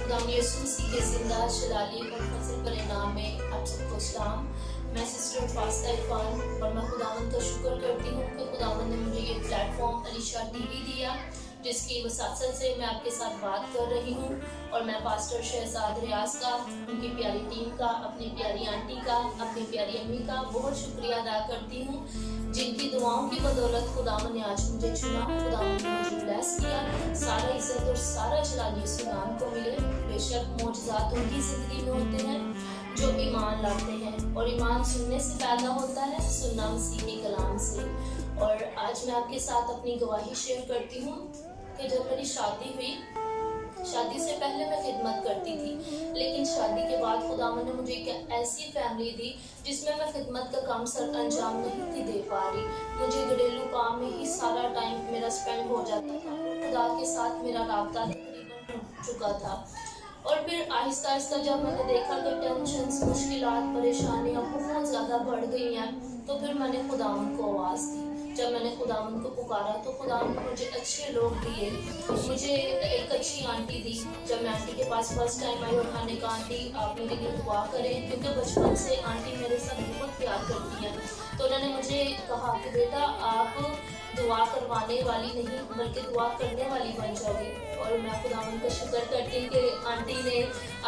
खुदा यीशु मसीह के जिंदा जलाली और फजल भरे नाम में आप सबको सलाम। मैं सिस्टर फास्ता इरफान और मैं खुदावंद का शुक्र करती हूँ कि खुदावंद ने मुझे ये प्लेटफॉर्म अलीशा टीवी दिया, जिसकी वसात से मैं आपके साथ बात कर रही हूँ। और मैं पास्टर शहजाद रियाज का, उनकी प्यारी टीम का, अपनी प्यारी आंटी का, अपनी प्यारी अम्मी का बहुत शुक्रिया अदा करती हूँ, जिनकी दुआओं की बदौलत खुदावंद ने आज मुझे चुना, खुदावंद ने मुझे ब्लेस किया। सारा इज्जत और सारा जलाल यीशु नाम को मिले। बेशक मौजज़ात उनकी जिंदगी में होते हैं जो ईमान लाते हैं, और ईमान सुनने से पैदा होता है, सुनना मसीह के कलाम से। और आज मैं आपके साथ अपनी गवाही शेयर करती हूँ कि जब मेरी शादी हुई, शादी से पहले मैं खिदमत करती थी, लेकिन शादी के बाद खुदावंद ने मुझे एक ऐसी फैमिली दी जिसमें मैं खिदमत का काम सर अंजाम नहीं थी दे पा रही। मुझे घरेलू काम में ही सारा टाइम मेरा स्पेंड हो जाता था। खुदा के साथ मेरा राब्ता तकरीबन टूट चुका था। और फिर आहिस्ता आहिस्ता जब मैंने देखा कि टेंशन, मुश्किलात, परेशानियाँ बहुत ज़्यादा बढ़ गई हैं, तो फिर मैंने खुदावंद को आवाज़ दी। जब मैंने खुदावंद को पुकारा तो खुदावंद ने मुझे अच्छे लोग दिए, मुझे एक अच्छी आंटी दी। जब मैं आंटी के पास फर्स्ट टाइम आई और खाने का आंटी आप मेरे लिए दुआ करें, क्योंकि बचपन से आंटी मेरे साथ बहुत प्यार करती हैं, तो उन्होंने मुझे कहा कि बेटा आप दुआ करवाने वाली नहीं बल्कि दुआ करने वाली बन जाओगी। और मैं खुदावंद का शुक्र करती हूँ कि आंटी ने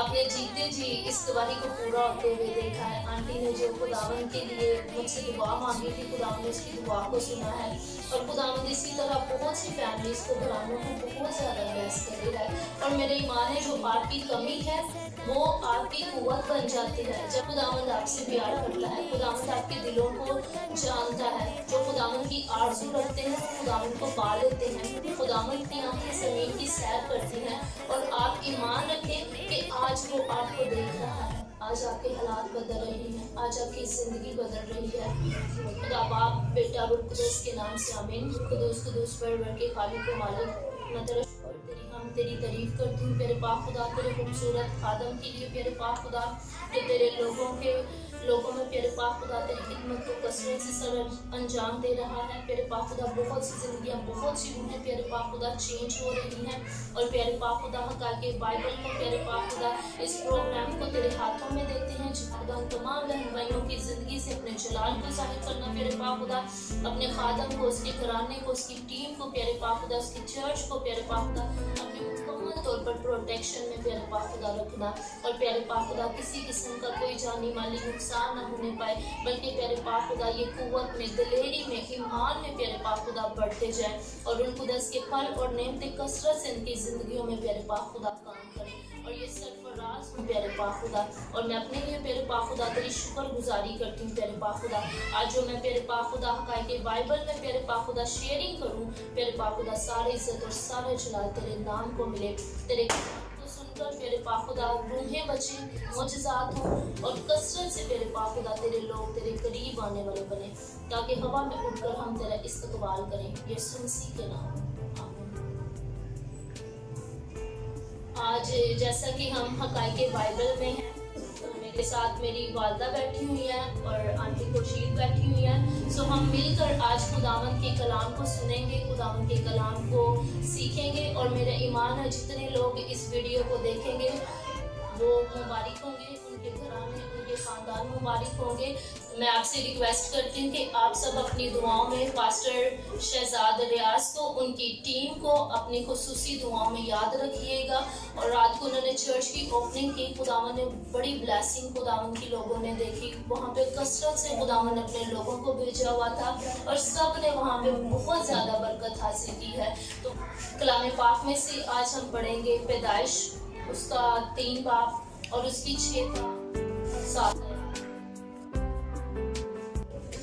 अपने जीते जी इस गवाही को पूरा होते हुए देखा है। आंटी ने जो खुदावंद के लिए मुझसे दुआ मांगी थी, खुदावंद ने उसकी दुआ को सुना है। और खुदावंद इसी तरह बहुत सी फैमिलीज को, घरानों को बहुत ज़्यादा ब्लेस कर रहा है। और मेरे ईमान है जो आपकी कमी है वो आपकी कुव्वत बन जाती है। जब खुदावंद आपसे प्यार करता है, खुदावंद आपके दिलों को जानता है। जो खुदावंद की आरज़ू रखते हैं वो खुदावंद को पा लेते हैं। खुदावंद की आंखें ज़मीन की सैर करती हैं, और आप ईमान रखें कि आज वो आपको देख रहा है। आज आपके हालात बदल रहे हैं, आज आपकी ज़िंदगी बदल रही है। खुदा बाप, बेटा, रूह कुदूस के नाम से आमीन। कुदूस कुदूस बढ़ के खालिक व मालिक, मैं तेरी तारीफ करती हूँ प्यारे पाक खुदा, तेरे खूबसूरत खादम के लिए प्यारे पाक खुदा, जो तेरे लोगों में प्यारे पाक खुदा तेरी खिदमत को कसरत से सर अंजाम दे रहा है। प्यारे पाक खुदा बहुत सी जिंदगियाँ, बहुत सी रूहें प्यारे पाक खुदा चेंज हो रही हैं। और प्यारे पाक खुदा हक़ाक़े बाइबल को प्यारे पाक खुदा इस प्रोग्राम को तेरे हाथों में देते हैं। खुदा तमाम बहन भाइयों की ज़िंदगी से अपने जलाल को ज़ाहिर करना प्यारे पाक खुदा, अपने खादम को, उसके घराने को, उसकी टीम को प्यारे पाक खुदा, उसकी चर्च को प्यारे पाक खुदा अपने मुकम्मल तौर पर प्रोटेक्शन में प्यारे पाक खुदा रखना। और प्यारे पाक खुदा किसी किस्म का कोई जानी माली नुकसान न होने पाए, बल्कि प्यारे पाक खुदा ये कुव्वत में, दिलेरी में, ईमान में प्यारे पाक खुदा बढ़ते जाए, और उन कुदस के फल और नेमतें कसरत से इनकी ज़िंदगियों में प्यारे पाक खुदा काम करें। और ये सरफराज हूँ प्यारे पाक खुदा, और मैं अपने लिए प्यारे पाक खुदा तेरी शुक्रगुजारी करती हूँ प्यारे पाक खुदा। आज जो मैं प्यारे पाक खुदा हक़ाक़े बाइबल में प्यारे पाक खुदा शेयरिंग करूँ, प्यारे पाक खुदा सारी इज्जत और सारा जलाल तेरे नाम को मिले। तेरे को सुनकर प्यारे पाक खुदा रूहें बचे, मौजज़ात हों, और कसरत से प्यारे पाक खुदा तेरे लोग तेरे करीब आने वाले बने, ताकि हवा में उड़कर हम तेरा इस्तकबाल करें। यीशु मसीह के नाम। आज जैसा कि हम हक़ाक़े बाइबल में हैं, तो मेरे साथ मेरी वालदा बैठी हुई है और आंटी खुर्शीद बैठी हुई है। सो हम मिलकर आज खुदावंद के कलाम को सुनेंगे, खुदावंद के कलाम को सीखेंगे। और मेरा ईमान है जितने लोग इस वीडियो को देखेंगे वो मुबारक होंगे, उनके घराने, उनके ख़ानदान मुबारक होंगे। मैं आपसे रिक्वेस्ट करती हूँ कि आप सब अपनी दुआओं में पास्टर शहजाद रियाज को, उनकी टीम को अपनी खुसूसी दुआओं में याद रखिएगा। और रात को उन्होंने चर्च की ओपनिंग की, खुदावंद ने बड़ी ब्लेसिंग खुदावंद की लोगों ने देखी। वहाँ पे कसरत से खुदावंद ने अपने लोगों को भेजा हुआ था, और सब ने वहाँ पे बहुत ज़्यादा बरकत हासिल की है। तो कलाम पाक में से आज हम पढ़ेंगे पैदाइश उसका 3 बाब और उसकी 6-7।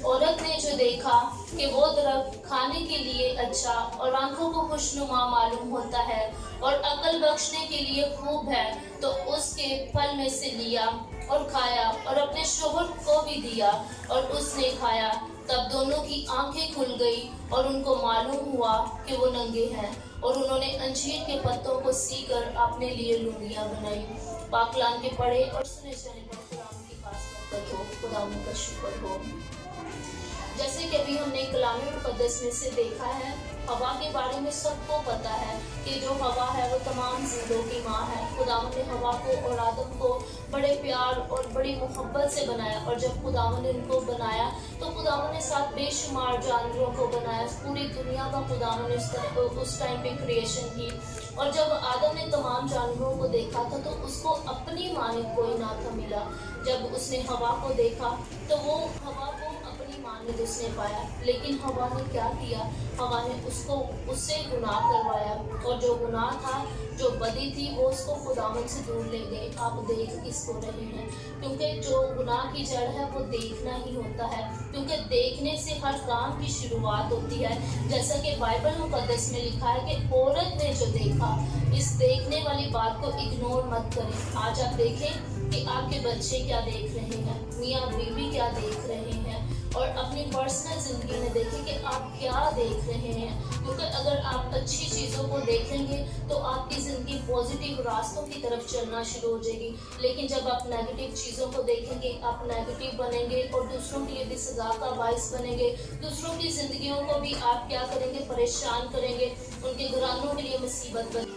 औरत ने जो देखा कि वो दरख्त खाने के लिए अच्छा और आंखों को खुशनुमा मालूम होता है और अकल बख्शने के लिए खूब है, तो उसके फल में से लिया और खाया और अपने शोहर को भी दिया, और उसने खाया। तब दोनों की आंखें खुल गई और उनको मालूम हुआ कि वो नंगे हैं, और उन्होंने अंजीर के पत्तों को सीकर अपने लिए लुंगियां बनाई। पाक कलाम के पढ़े और सुने जाने पर खुदावंद की खास बरकत हो, खुदावंद का शुक्र हो। जैसे कि अभी हमने कलाम मुक़द्दस में से देखा है हवा के बारे में सबको पता है कि जो हवा है वो तमाम जिंदों की माँ है। खुदावंद ने हवा को और आदम को बड़े प्यार और बड़ी मोहब्बत से बनाया, और जब खुदावंद ने उनको बनाया तो खुदावंद ने साथ बेशुमार जानवरों को बनाया। पूरी दुनिया का खुदावंद ने उस टाइम पे क्रिएशन की। और जब आदम ने तमाम जानवरों को देखा था तो उसको अपनी मानिक कोई ना था मिला। जब उसने हवा को देखा तो वो हवा को अपनी मानिक उसने पाया, लेकिन हवा ने क्या किया? हवा ने उससे गुनाह करवाया, और जो गुनाह था, जो बदी थी, वो उसको खुदावंद से दूर ले गए। आप देख किसको रहे हैं? क्योंकि जो गुनाह की जड़ है वो देखना ही होता है, क्योंकि देखने से हर काम की शुरुआत होती है। जैसा कि बाइबल मुकद्दस में लिखा है कि औरत ने जो देखा, इस देखने वाली बात को इग्नोर मत करें। आज आप देखें कि आपके बच्चे क्या देख रहे हैं, मियाँ बीवी क्या देख रहे हैं, और अपनी पर्सनल ज़िंदगी में देखें कि आप क्या देख रहे हैं। क्योंकि अगर आप अच्छी चीज़ों को देखेंगे तो आपकी ज़िंदगी पॉजिटिव रास्तों की तरफ चलना शुरू हो जाएगी। लेकिन जब आप नेगेटिव चीज़ों को देखेंगे, आप नेगेटिव बनेंगे और दूसरों के लिए भी सज़ा का बाइस बनेंगे। दूसरों की ज़िंदगियों को भी आप क्या करेंगे? परेशान करेंगे, उनके घरानों के लिए मुसीबत बनेंगे।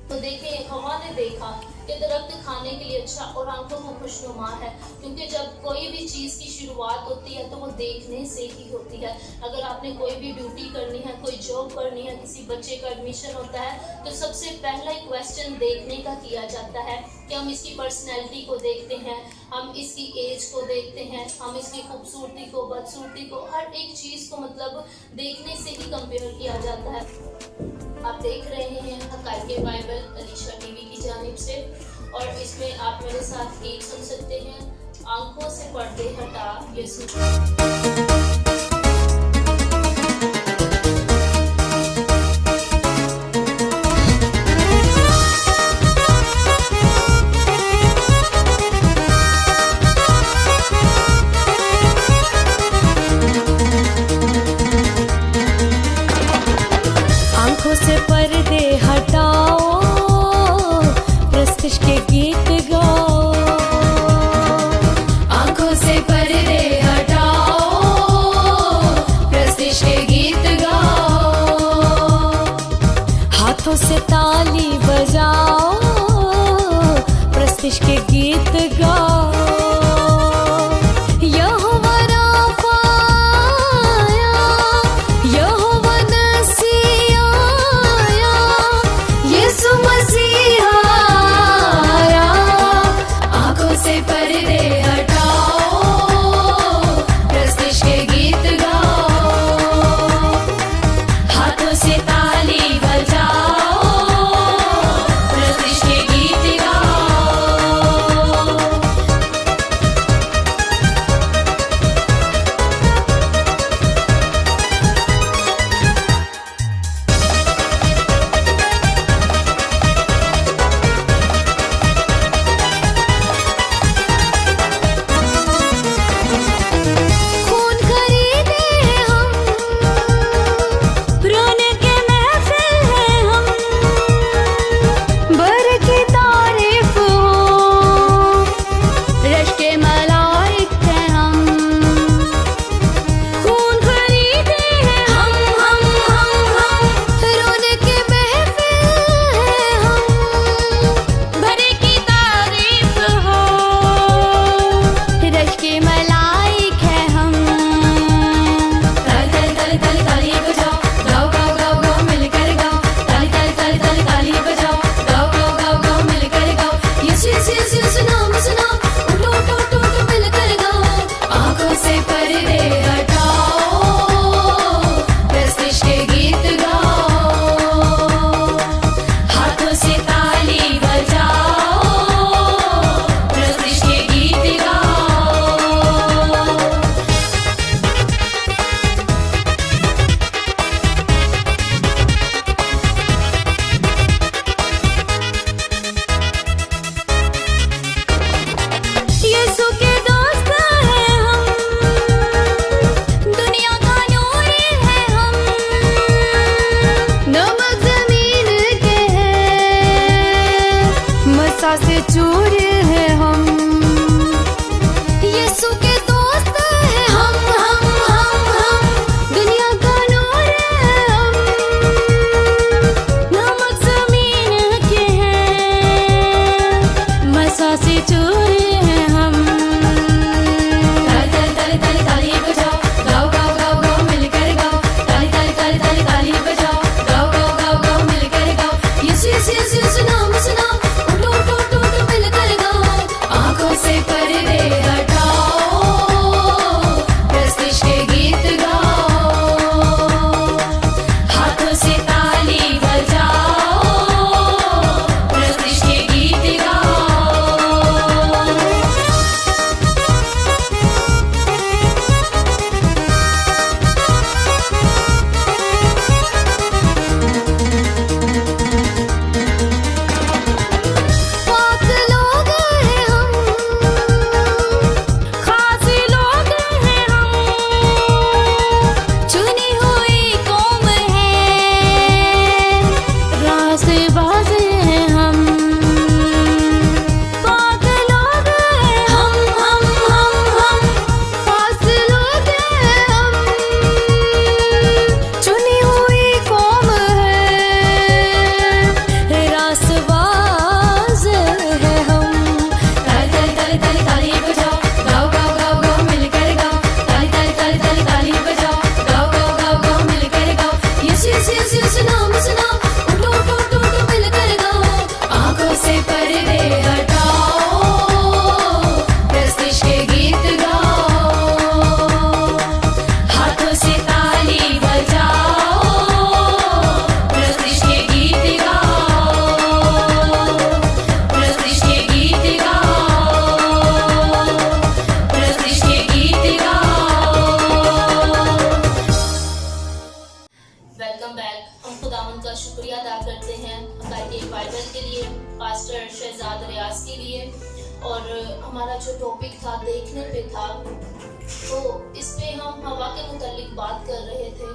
तो देखिए, हवा ने देखा कि दरख्त खाने के लिए अच्छा और आंखों को खुशनुमा है, क्योंकि जब कोई भी चीज़ की शुरुआत होती है तो वो देखने से ही होती है। अगर आपने कोई भी ड्यूटी करनी है, कोई जॉब करनी है, किसी बच्चे का एडमिशन होता है, तो सबसे पहला क्वेश्चन देखने का किया जाता है कि हम इसकी पर्सनैलिटी को देखते हैं, हम इसकी एज को देखते हैं, हम इसकी खूबसूरती को, बदसूरती को, हर एक चीज़ को मतलब देखने से ही कंपेयर किया जाता है। आप देख रहे हैं हकायके बाइबल अलीशा टीवी की जानिब से, और इसमें आप मेरे साथ गीत सुन सकते हैं, आंखों से पर्दे हटा यीशु। आंखों से पर्दे हटाओ, प्रस्तिश के गीत गाओ। आंखों से पर्दे हटाओ, प्रस्तिश के गीत गाओ। हाथों से ताली बजाओ, प्रस्तिश के गीत गाओ। बाइबल के लिए, पास्टर शहजाद रियाज के लिए। और हमारा जो टॉपिक था देखने पे था, तो इस पे हम हवा के मुतालिक बात कर रहे थे।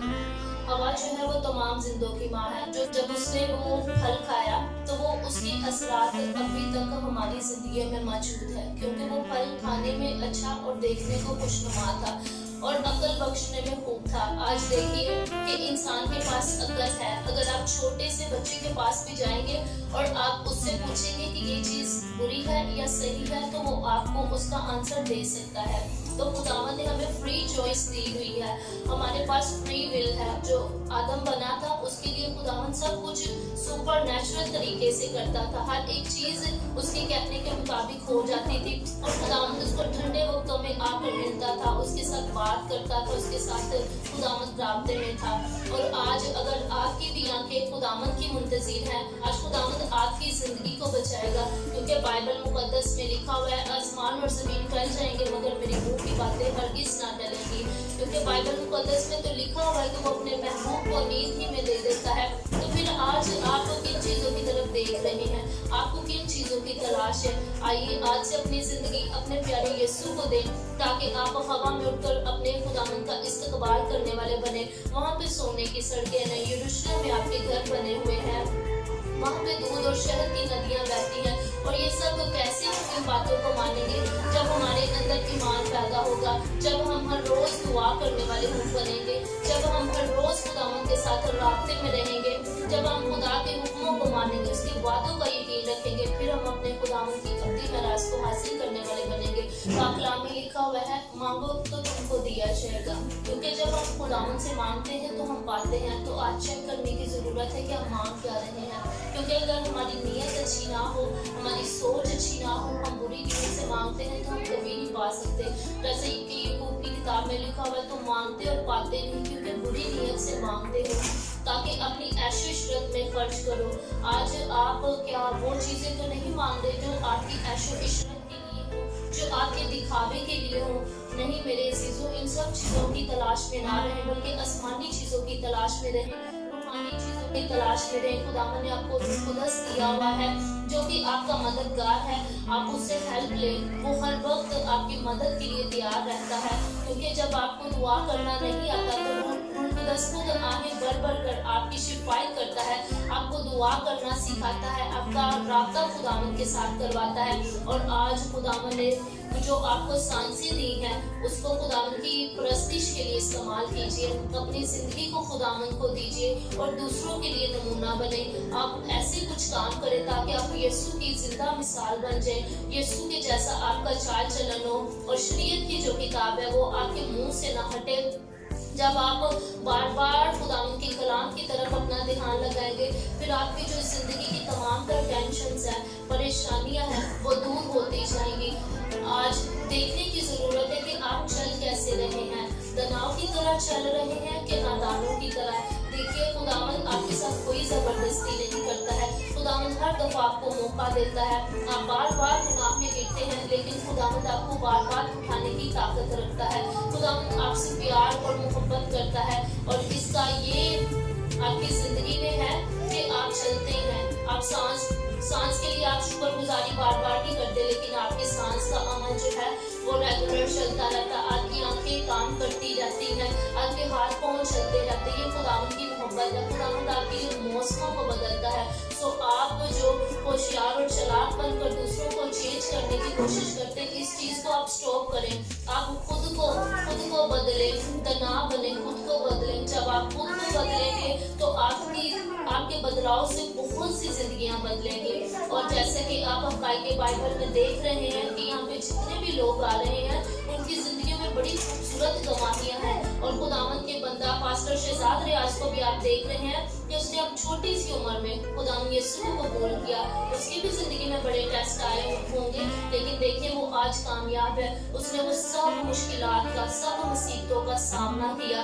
हवा जो है वो तमाम जिंदों की माँ है। जो जब उसने वो फल खाया तो वो उसकी असरात अभी तक हमारी जिंदगी में मौजूद है, क्योंकि वो फल खाने में अच्छा और देखने को खुशनुमा था और अक्ल बख्शने में खूब था। आज देखिए कि इंसान के पास अक्ल है। अगर आप छोटे से बच्चे के पास भी जाएंगे और आप उससे पूछेंगे कि ये चीज बुरी है या सही है, तो वो आपको उसका आंसर दे सकता है। तो खुदावंद ने हमें फ्री चॉइस दी हुई है, हमारे पास फ्री विल है। जो आदम बना था उसके लिए खुदावंद सब कुछ सुपर नेचुरल तरीके से करता था। हर एक चीज उसके कहने के मुताबिक हो जाती थी और खुदावंद उसको ठंडे वक्तों में आकर मिलता था, उसके साथ बात करता था, उसके साथ खुदावंद राब्ते में था। और आज अगर आपकी भी आंखें खुदावंद की मुंतजिर हैं, आज खुदावंद आपकी जिंदगी को बचाएगा, क्योंकि बाइबल मुकद्दस में लिखा हुआ है आसमान और जमीन टल जाएंगे मगर मेरी मुंह की बातें हरगिज़ ना टलेंगी। क्योंकि बाइबल मुकद्दस में तो लिखा हुआ है कि वो अपने महबूब को नींद ही में दे देता है। तो फिर आज आप किन चीजों की तरफ देख रहे हैं, आपको किन चीजों की तलाश है? आइए आज से अपनी जिंदगी अपने प्यारे यीशु को दें, ताकि आप हवा में उठकर अपने खुदावंद का इस्तकबाल करने वाले बने। वहाँ पे सोने की सड़कें नहीं, यरूशलेम में आपके घर बने हुए हैं, वहाँ पे दूध और शहद की नदियाँ बहती हैं। और ये सब कैसे हम इन बातों को मानेंगे? जब हमारे अंदर ईमान पैदा होगा, जब हम हर रोज दुआ करने वाले बनेंगे, जब हम हर रोज खुदावंद के साथ राब्ते में रहेंगे, जब हम खुदा के हुक्मों को मानेंगे, उसकी बातों का यकीन रखेंगे, फिर हम अपने खुदावंद की अब्दी मेराज को हासिल करने वाले बनेंगे। कलाम में लिखा हुआ है, मांगो तो तुमको दिया जाएगा। क्योंकि जब हम खुदावंद से मांगते हैं तो हम पाते हैं। तो आज चेक करने की जरूरत है कि हम मांग क्या रहे हैं, क्योंकि अगर हमारी नीयत अच्छी ना हो, हमारी सोच अच्छी ना हो, हम बुरी नीयत से मांगते हैं तो हम कभी नहीं पा सकते। जैसे कि याकूब की किताब में लिखा हुआ है, तुम मांगते और पाते नहीं क्योंकि बुरी नीयत से मांगते हो, ताकि अपनी ऐशो इशरत में खर्च करो। आज आप क्या वो चीजें तो नहीं मांग रहे जो आपकी ऐशो इशरत के लिए हो, जो आपके दिखावे के लिए हो? नहीं मेरे अजीजों, इन सब चीजों की तलाश में ना रहें, बल्कि आसमानी चीजों की तलाश में रहें, रूहानी चीजों की तलाश में रहें। खुदावंद ने आपको रूह कुदस दिया हुआ है जो कि आपका मददगार है। आप उससे हेल्प लें, वो हर वक्त आपकी मदद के लिए तैयार रहता है। क्योंकि जब आपको दुआ करना नहीं आता तो रूह कुदस खुद आगे बढ़ कर आपकी शिफायत करता है, आपको दुआ करना सिखाता है, आपका राब्ता खुदावंद के साथ करवाता है। और आज खुदावंद ने जो आपको सांसें दी हैं उसको खुदावंद की परस्तिश के लिए इस्तेमाल कीजिए, अपनी जिंदगी को खुदावंद को दीजिए और दूसरों के लिए नमूना बने। आप ऐसे कुछ काम करें ताकि आप यीशु की जिंदा मिसाल बन जाए, यीशु के जैसा आपका चाल चलन हो और शरीयत की जो किताब है वो आपके मुंह से ना हटे। जब आप बार बार खुदावंद के कलाम की तरफ अपना ध्यान लगाएंगे, फिर आपकी जो जिंदगी की तमाम तर टेंशन्स हैं, परेशानियां हैं, वो दूर होती जाएंगी। आज देखने की जरूरत है कि आप चल कैसे रहे हैं, तनाव की तरह चल रहे हैं कि नादानों की तरह। देखिए खुदावंद आपके साथ कोई जबरदस्ती नहीं करता है, खुदावंद हर दफा आपको मौका देता है। आप बार बार गुनाह में गिरते हैं, लेकिन खुदावंद आपको बार बार उठाने की ताकत रखता है। खुदावंद आपसे प्यार और मोहब्बत करता है और इसका ये आपकी जिंदगी में है कि आप चलते हैं। आप सांस के लिए आप शुक्रगुजारी बार बार नहीं करते, लेकिन आपके सांस का अमल जो है वो रेगुलर चलता रहता है। आपकी आंखें काम करती रहती हैं, आपके हाथ पांव चलते रहते हैं। ये खुदावंद की मोहब्बत है। खुदावंद आपकी मौसमों को बदलता है। सो आप जो होशियार और चालाक बनकर दूसरों को चेंज करने की कोशिश करते हैं, इस चीज को आप स्टॉप करें। आप खुद को बदलें, तनाव बने, खुद को बदलें। जब आप खुद को बदलेंगे तो आपके बदलाव से बहुत सी जिंदगियां बदलेंगी। और जैसे कि आप हकायक के बाइबल में देख रहे हैं कि यहाँ पे जितने भी लोग आ रहे हैं उनकी जिंदगियों में बड़ी खूबसूरत गवाहियां हैं। और खुदावंद के बंदा पास्टर शहजाद रियाज को भी आप देख रहे हैं कि उसने अब छोटी सी उम्र में खुदावंद यीशु को कबूल किया। उसकी भी जिंदगी में बड़े टेस्ट आए होंगे, लेकिन देखिए वो आज कामयाब है। उसने वो सब मुश्किलात का, सब मुसीबतों का सामना किया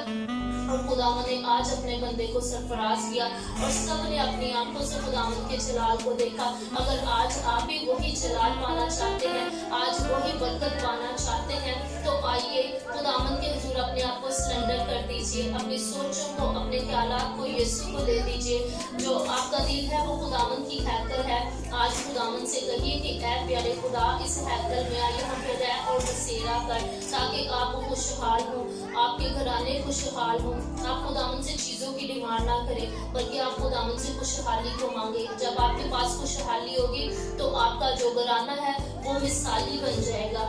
और खुदावंद ने आज अपने बंदे को सरफराज किया और सब ने अपनी आंखों से खुदावंद के जलाल को देखा। अगर आज आप भी वही जलाल पाना चाहते हैं, आज वही बरकत पाना चाहते हैं, तो आइए खुदावंद के हुजूर अपने आप को सरेंडर कर दीजिए। अपनी सोचों को, अपने ख्यालात को यीशु को दे दीजिए। जो आपका दिल है वो खुदावंद की हैकल है। आज खुदावंद से कहिए कि ऐ प्यारे खुदा, इस हैकल में यहाँ पे रह और बसेरा कर, ताकि आप खुशहाल हो, आपके घराने खुशहाल हो। आप खुदावंद से चीज़ों की डिमांड ना करें, बल्कि आप खुदावंद से खुशहाली को मांगे। जब आपके पास खुशहाली होगी तो आपका जो घराना है वो मिसाली बन जाएगा।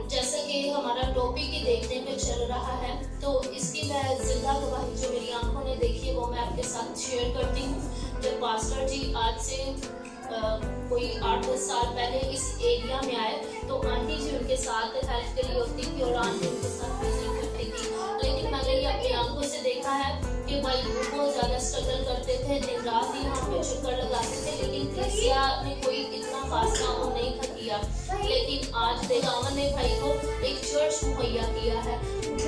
जैसा कि हमारा टॉपिक ही देखने में चल रहा है, तो इसकी मैं जिंदा गवाही जो मेरी आंखों ने देखी है वो मैं आपके साथ शेयर करती हूँ। जब पास्टर जी आज से कोई 8-10 साल पहले इस एरिया में आए, तो आंटी जी उनके साथ हेल्प के लिए होती थी और आंटी उनके साथ विजिट करती थी। लेकिन मैंने ये अपनी आंखों से देखा है कि भाई बहुत ज़्यादा स्ट्रगल करते थे, दिन रात ही यहाँ पे चक्कर लगाते थे, लेकिन कलीसिया ने कोई इतना खास काम नहीं किया। लेकिन आज खुदावन ने भाई को एक चर्च मुहैया किया है।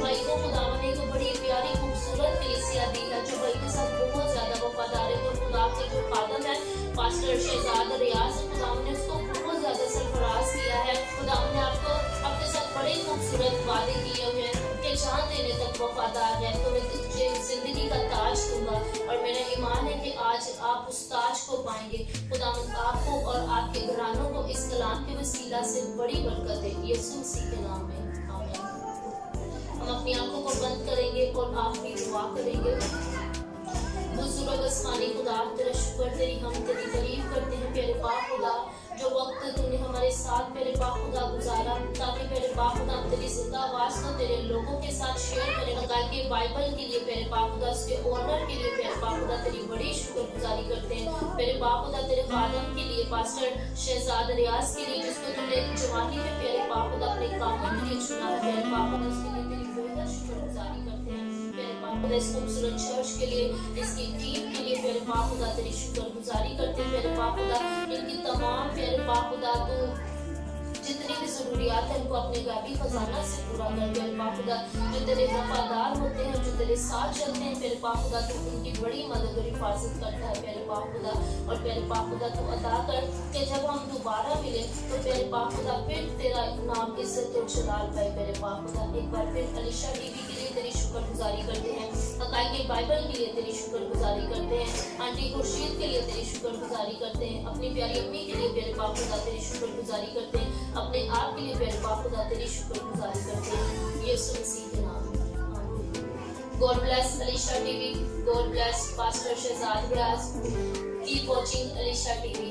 भाई को खुदावन ने एक बड़ी प्यारी खूबसूरत कलीसिया दी है, जो भाई के साथ बहुत ज़्यादा वफादार है। तो खुदा के जो खादम है पास्टर शहजाद रियाज, खुदावन ने उसको बहुत ज़्यादा सरफराज किया है। खुदावन ने आपको अपने साथ बड़े खूबसूरत वादे किए हुए हैं कि जान देने तक वफादार है, तो मैं तुझे जिंदगी का ताज दूंगा। और मेरा ईमान है कि आज आप उस ताज को पाएंगे। खुदावन आपको और आपके घरानों को इस कलाम के वसीला से बड़ी बरकत दे, यीशु मसीह के नाम में, आमीन। हम अपनी आंखों को बंद करेंगे और आखिरी दुआ करेंगे। बुजुर्ग आसमानी खुदा, तेरा शुक्र, तेरी हम तेरी तारीफ करते हैं प्यारे पाक खुदा, जो वक्त तूने हमारे साथ प्यारे पाक खुदा गुजारा, ताकि प्यारे पाक खुदा हम तेरी जिंदा आवाज़ को तेरे लोगों के साथ शेयर करें। कि बाइबल के लिए प्यारे पाक खुदा, उसके ऑनर के लिए प्यारे पाक खुदा तेरी बड़ी शुक्रगुजारी करते हैं। प्यारे पाक खुदा तेरे खादम के लिए, पास्टर शहजाद रियाज के लिए, जिसको तुमने जवानी में प्यारे पाक खुदा अपने कामों के लिए चुना है, प्यारे पाक खुदा उसके लिए तेरी बेहद शुक्रगुजारी करते हैं। प्यारे पाक खुदा इस खूबसूरत चर्च के लिए, इसकी टीम के लिए प्यारे पाक खुदा तेरी शुक्रगुजारी करते हैं। प्यारे पाक खुदा इनकी तमाम प्यारे पाक खुदा तो जितनी भी जरूरियात है उनको अपने गायबी खजाना से पूरा कर। प्यारे पाक खुदा जो तेरे वफादार होते हैं, जो तेरे साथ चलते हैं, प्यारे पाक खुदा तो उनकी बड़ी मदद और हिफाजत करता है प्यारे पाक खुदा। और प्यारे पाक खुदा तो अदा कर कि जब हम दोबारा मिले तो प्यारे पाक खुदा फिर तेरा नाम इज्जत और जलाल पाए। प्यारे पाक खुदा एक बार फिर अलीशा टीवी के लिए तेरी शुक्रगुजारी करते हैं, हकायक़ बाइबल के लिए तेरी शुक्रगुजारी करते हैं, आंटी खुर्शीद के लिए तेरी शुक्रगुजारी करते हैं, अपनी प्यारी अम्मी के लिए प्यारे पाक खुदा तेरी शुक्रगुजारी करते हैं, अपने आप के लिए प्यारे पाक खुदा तेरी शुक्रगुजारी करते हैं, यीशु मसीह के नाम में, आमीन। God bless Alisha TV, God bless pastor Shahzad Riyaz, keep watching Alisha TV.